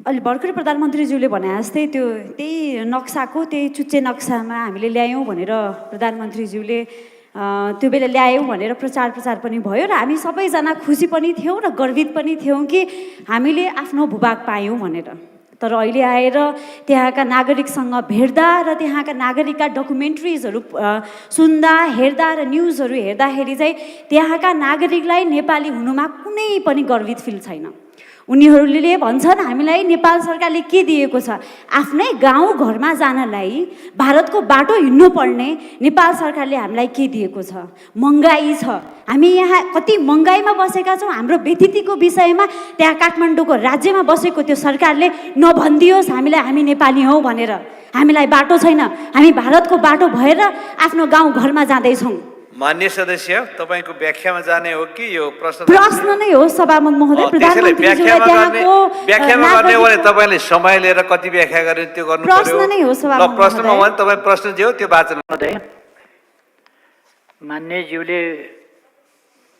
अहिले भर्खरै प्रधानमन्त्रीज्यूले भने जस्तै त्यही नक्साको त्यही चुच्चे नक्सामा हामीले ल्यायौँ भनेर प्रधानमन्त्रीज्यूले त्यो बेला ल्यायौँ भनेर प्रचार पनि भयो र हामी सबैजना खुसी पनि थियौँ र गर्वित पनि थियौँ कि हामीले आफ्नो भूभाग पायौँ भनेर। तर अहिले आएर त्यहाँका नागरिकसँग भेट्दा र त्यहाँका नागरिकका डकुमेन्ट्रिजहरू सुन्दा हेर्दा र न्युजहरू हेर्दाखेरि चाहिँ त्यहाँका नागरिकलाई नेपाली हुनुमा कुनै पनि गर्वित फिल छैन। उनीहरूले भन्छन् हामीलाई नेपाल सरकारले के दिएको छ, आफ्नै गाउँ घरमा जानलाई भारतको बाटो हिँड्नु पर्ने नेपाल सरकारले हामीलाई के दिएको छ? महँगाई छ, हामी यहाँ कति महँगाईमा बसेका छौँ। हाम्रो व्यतिथिको विषयमा त्यहाँ काठमाडौँको राज्यमा बसेको त्यो सरकारले नभनिदियोस् हामीलाई हामी नेपाली हौँ भनेर। हामीलाई बाटो छैन, हामी भारतको बाटो भएर आफ्नो गाउँ घरमा जाँदैछौँ। मान्य सदस्य, तपाईको व्याख्यामा जाने हो कि यो प्रश्न नै हो सभामुख महोदय? व्याख्यामा गर्ने हो भने तपाईले समय लिएर कति व्याख्या गर्ने त्यो गर्नु पर्यो। प्रश्न नै हो सभामुख महोदय। प्रश्नमा भने तपाई प्रश्न जे हो त्यो वाचन महोदय। मान्यज्यूले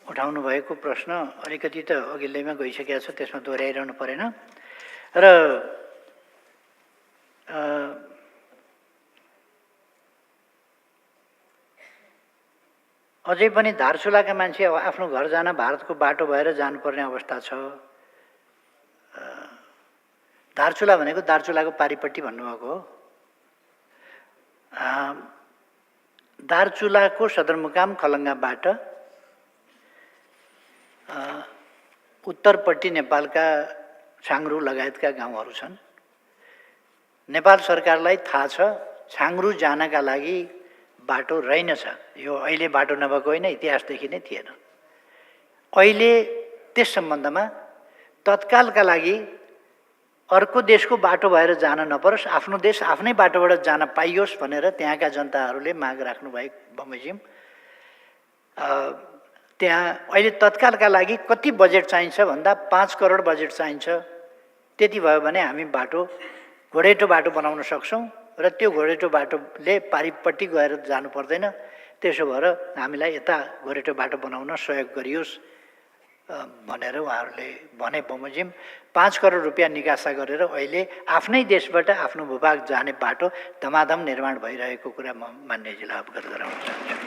उठाउनु भएको प्रश्न अलिकति त अघिल्लैमा गइसकेको छ, त्यसमा दोहोऱ्याइरहनु परेन। र अझै पनि धारचुलाका मान्छे आफ्नो घर जान भारतको बाटो भएर जानुपर्ने अवस्था छ। धारचुला भनेको दार्चुलाको पारिपट्टि भन्नुभएको हो। दार्चुलाको सदरमुकाम खलङ्गाबाट उत्तरपट्टि नेपालका छाङ्ग्रु लगायतका गाउँहरू छन्। नेपाल सरकारलाई थाहा छ छाङ्ग्रु जानका लागि बाटो रहेनछ। यो अहिले बाटो नभएको होइन, इतिहासदेखि नै थिएन। अहिले त्यस सम्बन्धमा तत्कालका लागि अर्को देशको बाटो भएर जान नपरोस्, आफ्नो देश आफ्नै बाटोबाट जान पाइयोस् भनेर त्यहाँका जनताहरूले माग राख्नु भएको बमोजिम। त्यहाँ अहिले तत्कालका लागि कति बजेट चाहिन्छ भन्दा 5 करोड बजेट चाहिन्छ। त्यति भयो भने हामी बाटो घोडेटो बाटो बनाउन सक्छौँ र त्यो घोडेटो बाटोले पारिपट्टि गएर जानु पर्दैन। त्यसो भएर हामीलाई यता घोडेटो बाटो बनाउन सहयोग गरियोस् भनेर उहाँहरूले भने बमोजिम। 5 करोड रुपियाँ निकासा गरेर अहिले आफ्नै देशबाट आफ्नो भूभाग जाने बाटो धमाधम निर्माण भइरहेको कुरा म मान्यजीलाई अवगत गराउन चाहन्छु।